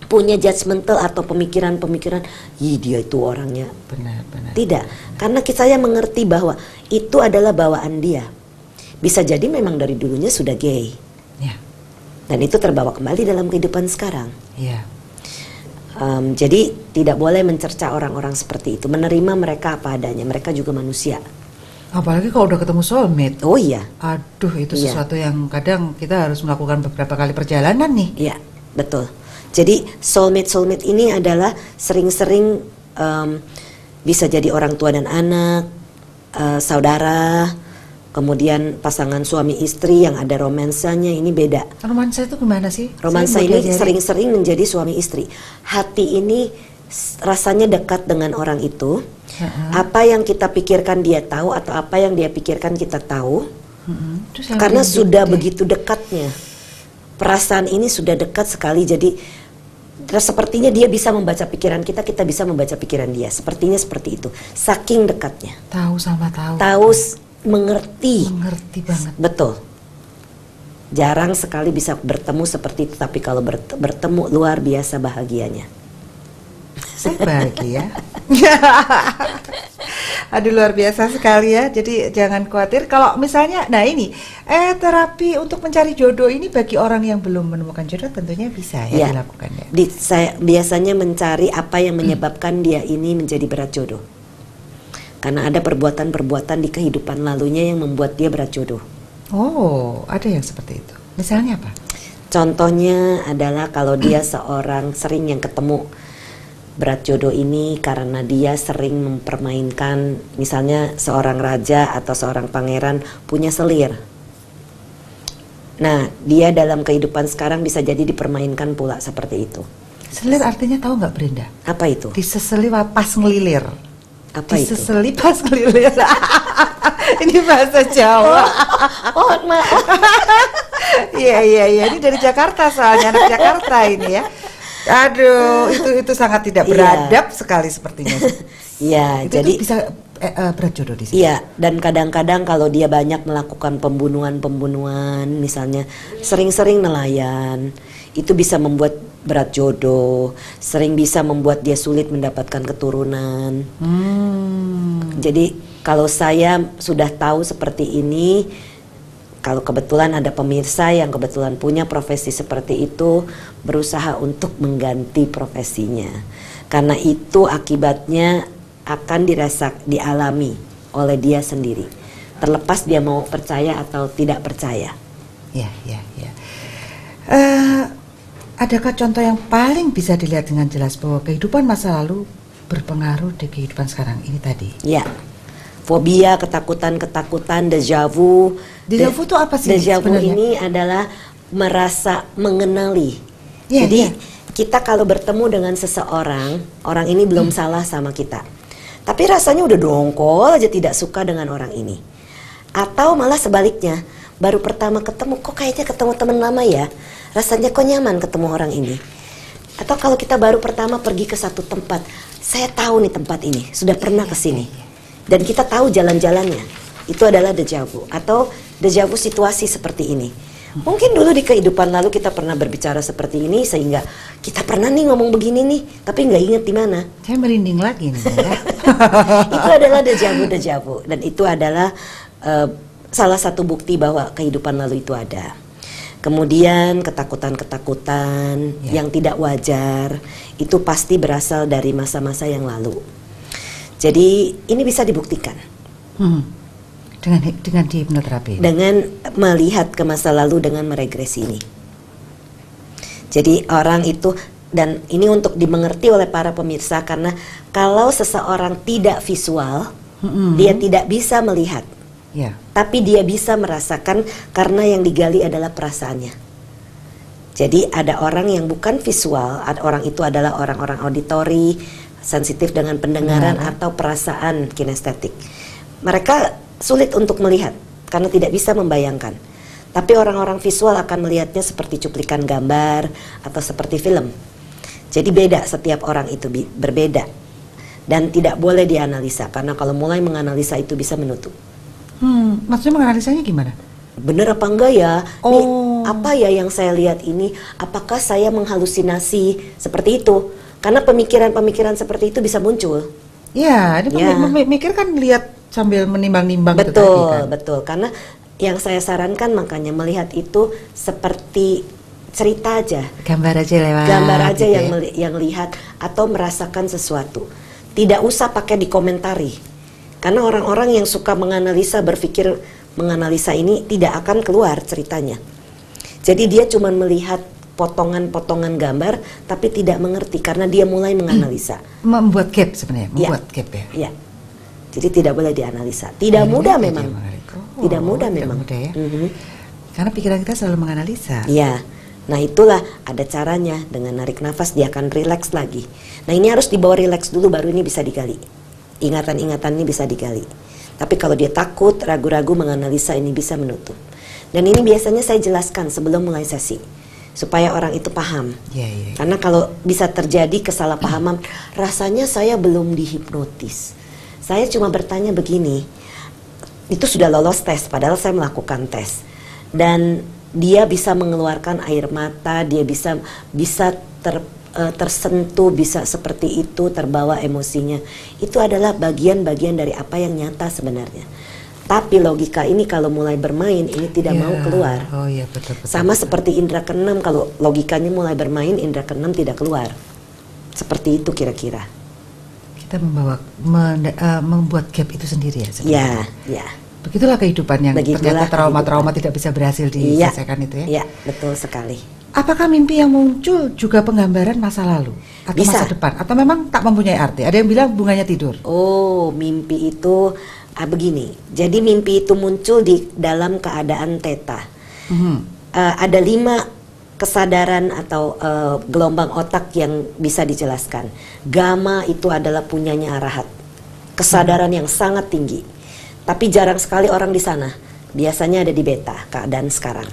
punya judgmental atau pemikiran-pemikiran, dia itu orangnya. Benar. Tidak, karena saya mengerti bahwa itu adalah bawaan dia. Bisa jadi memang dari dulunya sudah gay. Ya. Dan itu terbawa kembali dalam kehidupan sekarang. Ya. Jadi tidak boleh mencerca orang-orang seperti itu. Menerima mereka apa adanya. Mereka juga manusia. Apalagi kalau udah ketemu soulmate. Oh iya. Aduh, itu sesuatu yang kadang kita harus melakukan beberapa kali perjalanan nih. Iya, betul. Jadi soulmate ini adalah sering-sering bisa jadi orang tua dan anak, saudara, kemudian pasangan suami istri yang ada romansanya. Ini beda. Romansa itu gimana sih? Romansa ini sering-sering menjadi suami istri. Hati ini rasanya dekat dengan orang itu. Apa yang kita pikirkan dia tahu atau apa yang dia pikirkan kita tahu. Karena sudah begitu dekatnya. Perasaan ini sudah dekat sekali, jadi sepertinya dia bisa membaca pikiran kita bisa membaca pikiran dia. Sepertinya seperti itu. Saking dekatnya. Tahu sama tahu. Mengerti. Mengerti banget. Betul. Jarang sekali bisa bertemu seperti itu, tapi kalau bertemu luar biasa bahagianya. Saya bahagia. Aduh, luar biasa sekali ya. Jadi jangan khawatir kalau misalnya, nah ini terapi untuk mencari jodoh ini bagi orang yang belum menemukan jodoh tentunya bisa ya dilakukan ya. Saya biasanya mencari apa yang menyebabkan dia ini menjadi berat jodoh. Karena ada perbuatan-perbuatan di kehidupan lalunya yang membuat dia berat jodoh. Oh, ada yang seperti itu. Misalnya apa? Contohnya adalah kalau dia seorang sering yang ketemu berat jodoh ini karena dia sering mempermainkan, misalnya seorang raja atau seorang pangeran punya selir. Nah, dia dalam kehidupan sekarang bisa jadi dipermainkan pula seperti itu. Selir artinya tahu nggak, Brenda? Apa itu? Diseseli pas ngelilir. Apa itu? Diseseli pas ngelilir. Ini bahasa Jawa. Oh, maaf. Iya. Ini dari Jakarta soalnya, anak Jakarta ini ya. Aduh, itu sangat tidak beradab sekali sepertinya. Iya, jadi itu bisa berat jodoh di sini. Iya, dan kadang-kadang kalau dia banyak melakukan pembunuhan, misalnya sering-sering nelayan, itu bisa membuat berat jodoh, sering bisa membuat dia sulit mendapatkan keturunan. Jadi kalau saya sudah tahu seperti ini, kalau kebetulan ada pemirsa yang kebetulan punya profesi seperti itu, berusaha untuk mengganti profesinya. Karena itu akibatnya akan dialami oleh dia sendiri. Terlepas dia mau percaya atau tidak percaya. Ya. Adakah contoh yang paling bisa dilihat dengan jelas bahwa kehidupan masa lalu berpengaruh di kehidupan sekarang ini tadi? Ya. Fobia, ketakutan, déjà vu. Déjà vu itu apa sih Déjà vu sebenarnya? ini adalah merasa mengenali. Jadi kita kalau bertemu dengan seseorang, orang ini belum salah sama kita, tapi rasanya udah dongkol aja tidak suka dengan orang ini. Atau malah sebaliknya, baru pertama ketemu, kok kayaknya ketemu teman lama ya, rasanya kok nyaman ketemu orang ini. Atau kalau kita baru pertama pergi ke satu tempat, saya tahu nih tempat ini, sudah pernah ke sini. Dan kita tahu jalan-jalannya, itu adalah déjà vu atau déjà vu situasi seperti ini. Mungkin dulu di kehidupan lalu kita pernah berbicara seperti ini sehingga kita pernah nih ngomong begini nih, tapi nggak ingat di mana. Saya merinding lagi nih. Ya. Itu adalah déjà vu dan itu adalah salah satu bukti bahwa kehidupan lalu itu ada. Kemudian ketakutan-ketakutan yang tidak wajar itu pasti berasal dari masa-masa yang lalu. Jadi ini bisa dibuktikan dengan di hipnoterapi. Dengan melihat ke masa lalu dengan meregresi ini. Jadi orang itu, dan ini untuk dimengerti oleh para pemirsa, karena kalau seseorang tidak visual, dia tidak bisa melihat. Tapi dia bisa merasakan karena yang digali adalah perasaannya. Jadi ada orang yang bukan visual, orang itu adalah orang-orang auditori, sensitif dengan pendengaran atau perasaan kinestetik. Mereka sulit untuk melihat karena tidak bisa membayangkan. Tapi orang-orang visual akan melihatnya seperti cuplikan gambar atau seperti film. Jadi beda, setiap orang itu berbeda. Dan tidak boleh dianalisa karena kalau mulai menganalisa itu bisa menutup. Maksudnya menganalisanya gimana? Bener apa enggak ya? Nih, apa ya yang saya lihat ini? Apakah saya menghalusinasi seperti itu? Karena pemikiran-pemikiran seperti itu bisa muncul. Ya, ini mikir kan lihat sambil menimbang-nimbang. Betul. Karena yang saya sarankan makanya melihat itu seperti cerita aja. Gambar aja lewat. Gambar aja gitu yang lihat atau merasakan sesuatu. Tidak usah pakai dikomentari. Karena orang-orang yang suka menganalisa, berpikir menganalisa ini tidak akan keluar ceritanya. Jadi dia cuma melihat potongan-potongan gambar tapi tidak mengerti karena dia mulai menganalisa. Membuat gap sebenarnya, membuat gap ya. Iya. Jadi tidak boleh dianalisa. Tidak mudah memang. Tidak mudah memang. Ya. Karena pikiran kita selalu menganalisa. Iya. Nah itulah ada caranya, dengan narik nafas dia akan rileks lagi. Nah ini harus dibawa rileks dulu baru ini bisa digali. Ingatan-ingatan ini bisa digali. Tapi kalau dia takut, ragu-ragu menganalisa ini bisa menutup. Dan ini biasanya saya jelaskan sebelum mulai sesi. Supaya orang itu paham. Karena kalau bisa terjadi kesalahpahaman, rasanya saya belum dihipnotis. Saya cuma bertanya begini, itu sudah lolos tes, padahal saya melakukan tes. Dan dia bisa mengeluarkan air mata, dia bisa tersentuh, bisa seperti itu, terbawa emosinya. Itu adalah bagian-bagian dari apa yang nyata sebenarnya. Tapi logika ini kalau mulai bermain ini tidak mau keluar. Betul. Sama seperti indera keenam, kalau logikanya mulai bermain indera keenam tidak keluar. Seperti itu kira-kira. Kita membuat gap itu sendiri ya sebenarnya. Ya. Begitulah kehidupan yang ternyata trauma-trauma tidak bisa berhasil diselesaikan itu ya. Iya, betul sekali. Apakah mimpi yang muncul juga penggambaran masa lalu atau masa depan atau memang tak mempunyai arti? Ada yang bilang bunganya tidur. Mimpi itu begini, jadi mimpi itu muncul di dalam keadaan theta. Ada 5 kesadaran atau gelombang otak yang bisa dijelaskan. Gamma itu adalah punyanya arahat, kesadaran yang sangat tinggi. Tapi jarang sekali orang di sana. Biasanya ada di beta, keadaan sekarang.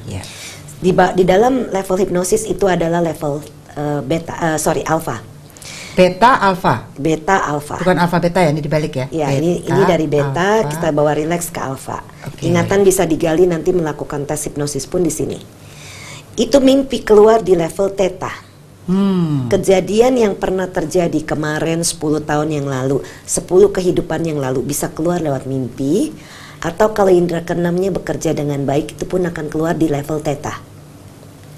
Di dalam level hipnosis itu adalah level alfa. Beta alfa. Beta alfa. Bukan alfa beta ya, ini dibalik ya. Ya, ini dari beta alpha. Kita bawa rileks ke alfa. Okay. Ingatan bisa digali, nanti melakukan tes hipnosis pun di sini. Itu mimpi keluar di level theta. Kejadian yang pernah terjadi kemarin 10 tahun yang lalu, 10 kehidupan yang lalu bisa keluar lewat mimpi, atau kalau indera keenamnya bekerja dengan baik itu pun akan keluar di level theta.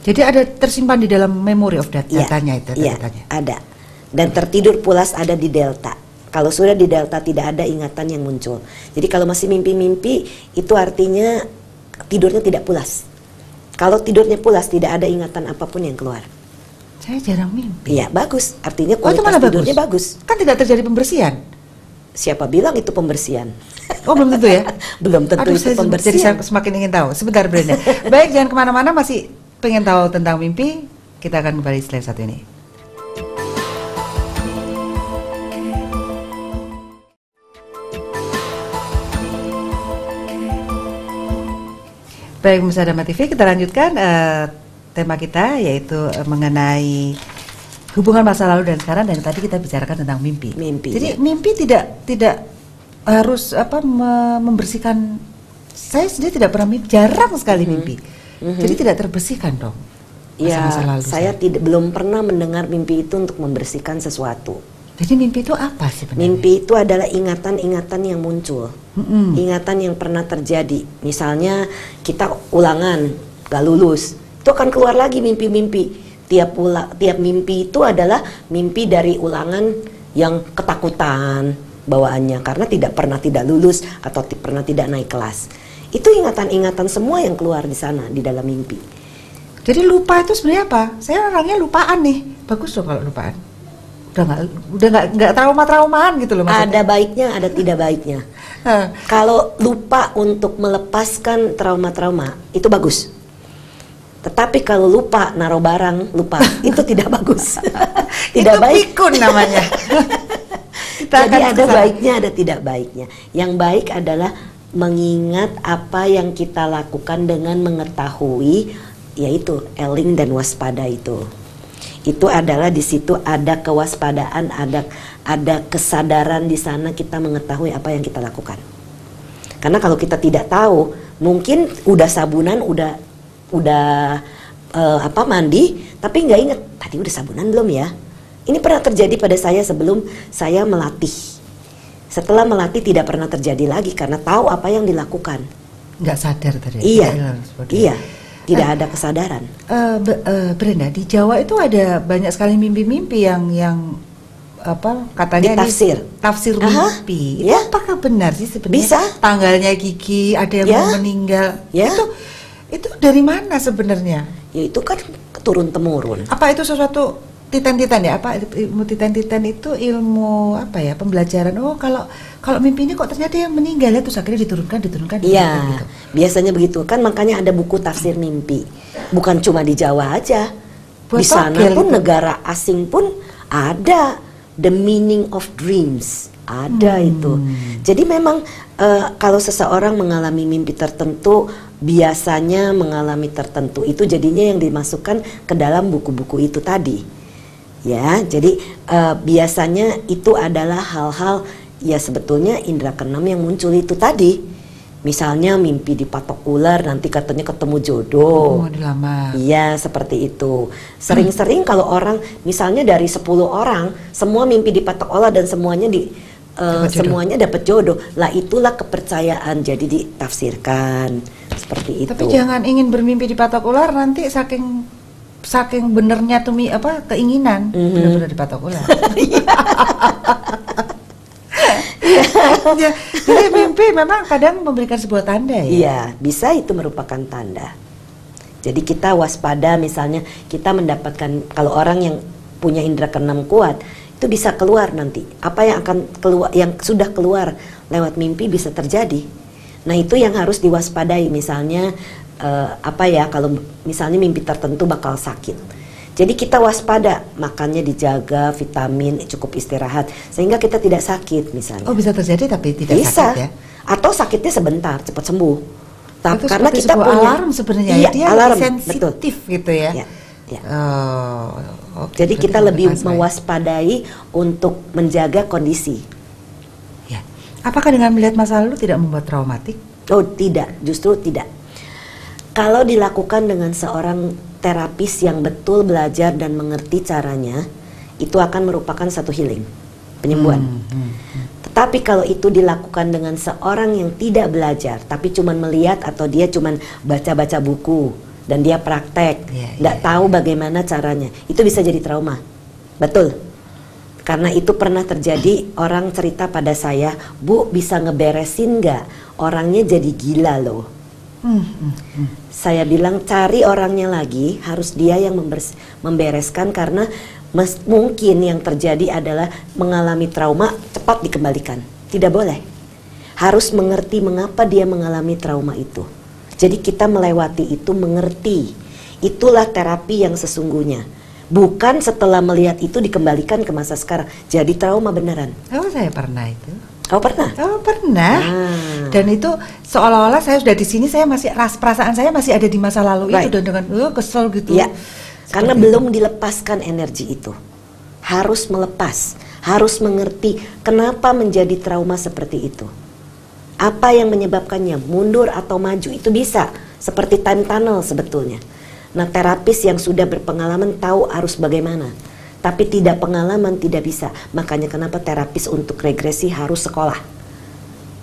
Jadi ada tersimpan di dalam memory of datanya itu. Iya, ada. Dan tertidur pulas ada di delta. Kalau sudah di delta tidak ada ingatan yang muncul. Jadi kalau masih mimpi-mimpi itu artinya tidurnya tidak pulas. Kalau tidurnya pulas tidak ada ingatan apapun yang keluar. Saya jarang mimpi. Iya, bagus. Artinya kualitas tidurnya bagus. Kan tidak terjadi pembersihan. Siapa bilang itu pembersihan? Oh, belum tentu ya? Belum tentu. Aduh, itu pembersihan. Jadi saya semakin ingin tahu. Sebentar, Brenda. Baik, jangan kemana-mana, masih pengen tahu tentang mimpi. Kita akan kembali setelah satu ini. Baik, pemirsa Dharma TV, kita lanjutkan tema kita, yaitu mengenai hubungan masa lalu dan sekarang, dan tadi kita bicarakan tentang mimpi. Jadi mimpi tidak harus membersihkan. Saya sendiri tidak pernah mimpi, jarang sekali mimpi. Jadi tidak terbersihkan dong. Masa lalu saya belum pernah mendengar mimpi itu untuk membersihkan sesuatu. Jadi mimpi itu apa sih sebenarnya? Mimpi itu adalah ingatan-ingatan yang muncul, ingatan yang pernah terjadi. Misalnya kita ulangan, gak lulus, itu akan keluar lagi mimpi-mimpi. Tiap mimpi itu adalah mimpi dari ulangan yang ketakutan bawaannya karena tidak lulus atau pernah tidak naik kelas. Itu ingatan-ingatan semua yang keluar di sana di dalam mimpi. Jadi lupa itu sebenarnya apa? Saya orangnya lupaan nih. Bagus dong kalau lupaan. Udah nggak traumaan gitu loh maksudnya. Ada baiknya, ada tidak baiknya. Kalau lupa untuk melepaskan trauma-trauma itu bagus. Tetapi kalau lupa naruh barang, lupa itu tidak bagus. Tidak baik. Pikun namanya. Jadi ada baiknya, ada tidak baiknya. Yang baik adalah mengingat apa yang kita lakukan dengan mengetahui, yaitu eling dan waspada itu. Itu adalah di situ ada kewaspadaan, ada kesadaran di sana kita mengetahui apa yang kita lakukan. Karena kalau kita tidak tahu, mungkin udah sabunan, udah mandi, tapi nggak inget tadi udah sabunan belum ya. Ini pernah terjadi pada saya sebelum saya melatih. Setelah melatih tidak pernah terjadi lagi karena tahu apa yang dilakukan. Nggak sadar tadi. Iya. Tidak ada kesadaran. Brenda, di Jawa itu ada banyak sekali mimpi-mimpi yang katanya tafsir mimpi. Itu apakah benar sih sebenarnya? Bisa. Tanggalnya gigi, ada yang mau meninggal. Itu dari mana sebenarnya? Ya itu kan turun temurun. Apa itu sesuatu titan-titan ya? Apa ilmu titan-titan itu ilmu pembelajaran? Oh, kalau mimpi ini kok ternyata yang meninggal ya, terus akhirnya diturunkan Iya, gitu. Biasanya begitu kan, makanya ada buku tafsir mimpi. Bukan cuma di Jawa aja. Di sana pun negara asing pun ada The Meaning of Dreams. Ada itu. Jadi memang kalau seseorang mengalami mimpi tertentu, biasanya mengalami tertentu itu jadinya yang dimasukkan ke dalam buku-buku itu tadi. Ya, jadi biasanya itu adalah hal-hal ya sebetulnya indera keenam yang muncul itu tadi. Misalnya mimpi dipatok ular, nanti katanya ketemu jodoh. Oh, dilamar. Iya, seperti itu. Sering-sering kalau orang, misalnya dari 10 orang, semua mimpi dipatok ular dan semuanya semuanya dapat jodoh. Lah itulah kepercayaan, jadi ditafsirkan seperti itu. Tapi jangan ingin bermimpi dipatok ular, nanti saking benernya tuh keinginan benar-benar dipatok ular. Ya, jadi mimpi memang kadang memberikan sebuah tanda ya. Iya, bisa itu merupakan tanda. Jadi kita waspada, misalnya kita mendapatkan, kalau orang yang punya indera keenam kuat itu bisa keluar nanti. Apa yang akan keluar, yang sudah keluar lewat mimpi bisa terjadi. Nah itu yang harus diwaspadai. Misalnya kalau misalnya mimpi tertentu bakal sakit. Jadi kita waspada, makannya dijaga, vitamin, cukup istirahat sehingga kita tidak sakit misalnya. Oh, bisa terjadi tapi tidak sakit ya? Atau sakitnya sebentar, cepat sembuh. Tapi karena kita punya alarm sebenarnya, iya, dia alarm, sensitif betul. Gitu ya. Ya, ya. Jadi kita lebih mewaspadai untuk menjaga kondisi. Ya. Apakah dengan melihat masa lalu tidak membuat traumatik? Oh tidak, justru tidak. Kalau dilakukan dengan seorang terapis yang betul belajar dan mengerti caranya, itu akan merupakan satu healing, penyembuhan. Tetapi kalau itu dilakukan dengan seorang yang tidak belajar, tapi cuman melihat atau dia cuman baca-baca buku dan dia praktek, nggak tahu bagaimana caranya, itu bisa jadi trauma. Betul. Karena itu pernah terjadi, orang cerita pada saya, Bu bisa ngeberesin nggak? Orangnya jadi gila loh. Saya bilang cari orangnya lagi, harus dia yang membereskan karena mungkin yang terjadi adalah mengalami trauma cepat dikembalikan. Tidak boleh. Harus mengerti mengapa dia mengalami trauma itu. Jadi kita melewati itu, mengerti. Itulah terapi yang sesungguhnya. Bukan setelah melihat itu dikembalikan ke masa sekarang. Jadi trauma beneran. Oh, saya pernah itu. Oh pernah? Oh pernah. Dan itu seolah-olah saya sudah di sini, saya masih perasaan saya masih ada di masa lalu itu, dan dengan kesel gitu. Ya. Karena belum dilepaskan energi itu. Harus melepas, harus mengerti kenapa menjadi trauma seperti itu. Apa yang menyebabkannya, mundur atau maju, itu bisa. Seperti time tunnel sebetulnya. Nah, terapis yang sudah berpengalaman tahu harus bagaimana. Tapi tidak pengalaman tidak bisa. Makanya kenapa terapis untuk regresi harus sekolah.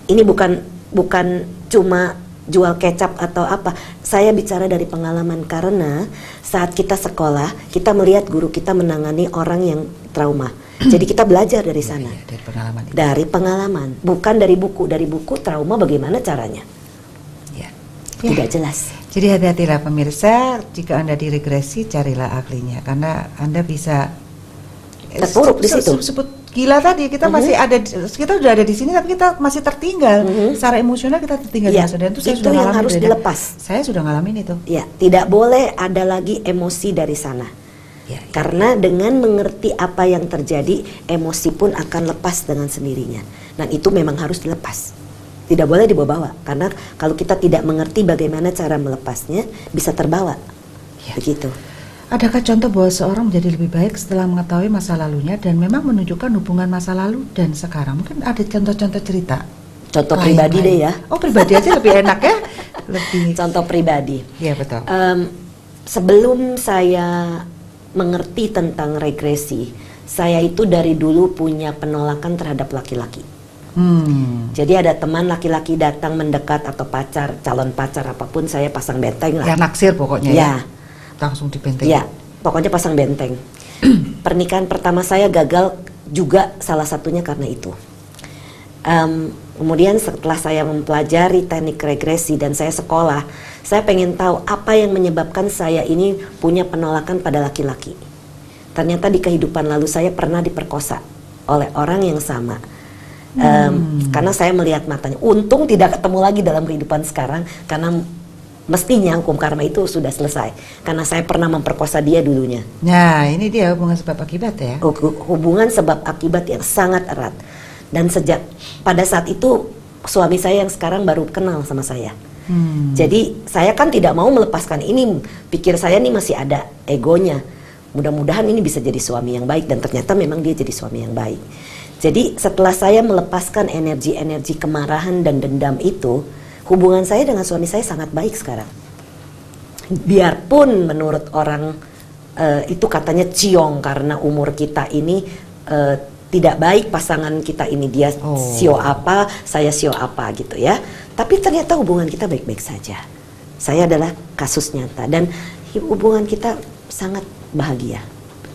Ini bukan cuma jual kecap atau apa. Saya bicara dari pengalaman karena saat kita sekolah, kita melihat guru kita menangani orang yang trauma. Jadi kita belajar dari sana. Dari pengalaman itu. Dari pengalaman, bukan dari buku. Dari buku trauma bagaimana caranya? Tidak jelas. Jadi hati-hatilah pemirsa, jika Anda diregresi carilah ahlinya karena Anda bisa terpuruk di situ. Sebut gila tadi, kita masih ada, kita sudah ada di sini tapi kita masih tertinggal. Secara emosional kita tertinggal di masa dan itu saya sudah yang harus dilepas. Saya sudah ngalamin itu. Ya, tidak boleh ada lagi emosi dari sana. Karena dengan mengerti apa yang terjadi, emosi pun akan lepas dengan sendirinya. Dan itu memang harus dilepas. Tidak boleh dibawa-bawa, karena kalau kita tidak mengerti bagaimana cara melepasnya, bisa terbawa. Begitu. Adakah contoh bahwa seorang menjadi lebih baik setelah mengetahui masa lalunya dan memang menunjukkan hubungan masa lalu dan sekarang? Mungkin ada contoh-contoh cerita. Contoh pribadi deh ya. Oh, pribadi aja lebih enak ya. Lebih. Contoh pribadi. Iya betul. Sebelum saya mengerti tentang regresi, saya itu dari dulu punya penolakan terhadap laki-laki. Jadi ada teman laki-laki datang mendekat atau pacar, calon pacar apapun, saya pasang benteng lah. Ya naksir pokoknya ya. Langsung dibenteng. Ya, pokoknya pasang benteng. Pernikahan pertama saya gagal juga salah satunya karena itu. Kemudian setelah saya mempelajari teknik regresi dan saya sekolah, saya pengen tahu apa yang menyebabkan saya ini punya penolakan pada laki-laki. Ternyata di kehidupan lalu saya pernah diperkosa oleh orang yang sama. Karena saya melihat matanya. Untung tidak ketemu lagi dalam kehidupan sekarang, karena mestinya hukum karma itu sudah selesai. Karena saya pernah memperkosa dia dulunya. Nah, ini dia hubungan sebab akibat ya. Hubungan sebab akibat yang sangat erat. Dan pada saat itu suami saya yang sekarang baru kenal sama saya. Jadi saya kan tidak mau melepaskan ini. Pikir saya nih masih ada egonya. Mudah-mudahan ini bisa jadi suami yang baik, dan ternyata memang dia jadi suami yang baik. Jadi setelah saya melepaskan energi-energi kemarahan dan dendam itu, hubungan saya dengan suami saya sangat baik sekarang. Biarpun menurut orang itu katanya ciong karena umur kita ini tidak baik pasangan kita ini, dia sio apa, saya sio apa gitu ya. Tapi ternyata hubungan kita baik-baik saja. Saya adalah kasus nyata dan hubungan kita sangat bahagia.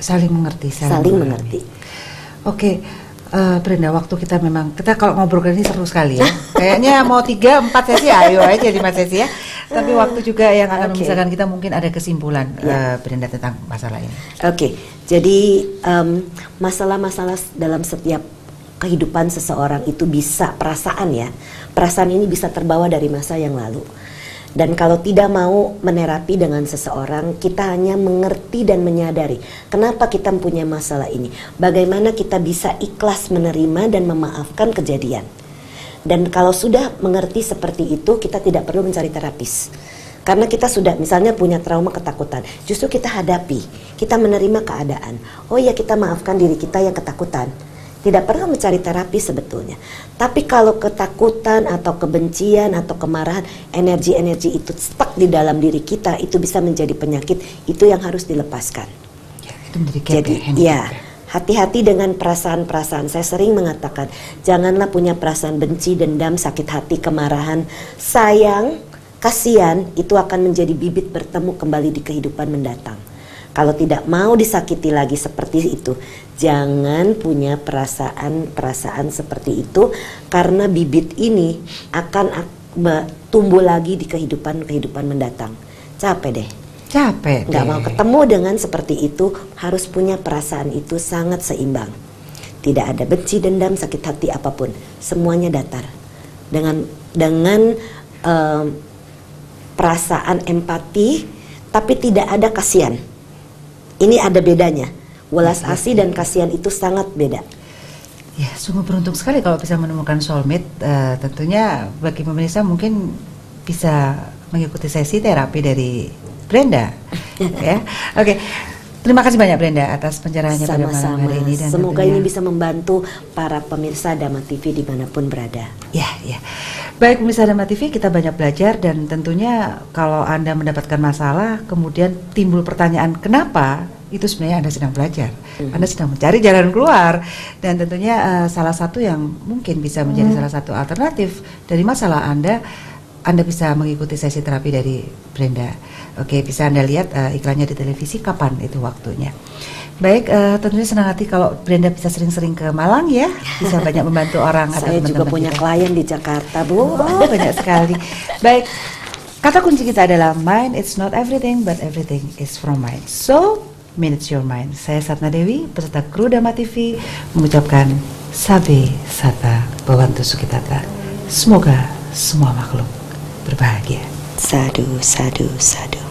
Saling mengerti. Saling mengerti. Oke. Brenda, waktu kita kalau ngobrol ini seru sekali ya. Kayaknya mau 3-4 sesi, ayo aja 5 sesi ya. Tapi waktu juga yang akan memisahkan kita, mungkin ada kesimpulan Brenda tentang masalah ini. Jadi masalah-masalah dalam setiap kehidupan seseorang itu bisa perasaan ya. Perasaan ini bisa terbawa dari masa yang lalu. Dan kalau tidak mau menerapi dengan seseorang, kita hanya mengerti dan menyadari kenapa kita punya masalah ini. Bagaimana kita bisa ikhlas menerima dan memaafkan kejadian. Dan kalau sudah mengerti seperti itu, kita tidak perlu mencari terapis. Karena kita sudah misalnya punya trauma ketakutan, justru kita hadapi, kita menerima keadaan. Oh ya, kita maafkan diri kita yang ketakutan. Tidak perlu mencari terapi sebetulnya. Tapi kalau ketakutan atau kebencian atau kemarahan, energi-energi itu stuck di dalam diri kita, itu bisa menjadi penyakit, itu yang harus dilepaskan. Ya, itu menjadi Jadi ya, hati-hati dengan perasaan-perasaan. Saya sering mengatakan, janganlah punya perasaan benci, dendam, sakit hati, kemarahan, sayang, kasihan, itu akan menjadi bibit bertemu kembali di kehidupan mendatang. Kalau tidak mau disakiti lagi seperti itu, jangan punya perasaan seperti itu, karena bibit ini akan tumbuh lagi di kehidupan mendatang. Capek deh. Capek. Nggak mau ketemu dengan seperti itu, harus punya perasaan itu sangat seimbang. Tidak ada benci, dendam, sakit hati apapun, semuanya datar. Dengan perasaan empati, tapi tidak ada kasihan. Ini ada bedanya. Welas asih dan kasihan itu sangat beda. Ya, sungguh beruntung sekali kalau bisa menemukan soulmate. Tentunya bagi pemirsa mungkin bisa mengikuti sesi terapi dari Brenda. Ya, oke. Terima kasih banyak Brenda atas pencerahannya pada malam hari ini. Dan semoga tentunya ini bisa membantu para pemirsa Dhamma TV dimanapun berada. Ya, ya. Baik pemirsa Dhamma TV, kita banyak belajar dan tentunya kalau Anda mendapatkan masalah, kemudian timbul pertanyaan kenapa, itu sebenarnya Anda sedang belajar. Anda sedang mencari jalan keluar dan tentunya salah satu yang mungkin bisa menjadi salah satu alternatif dari masalah Anda bisa mengikuti sesi terapi dari Brenda. Oke, bisa Anda lihat iklannya di televisi kapan itu waktunya. Baik, tentunya senang hati kalau Brenda bisa sering-sering ke Malang ya, bisa banyak membantu orang. Saya juga punya klien di Jakarta, Bu. Oh, banyak sekali. Baik, kata kunci kita adalah mind it's not everything, but everything is from mind. So, manage your mind. Saya Satna Dewi, peserta kru Dhamma TV, mengucapkan Sabe Sata Bhavantu Sukhitata. Semoga semua makhluk berbahagia. Sadu, sadu, sadu.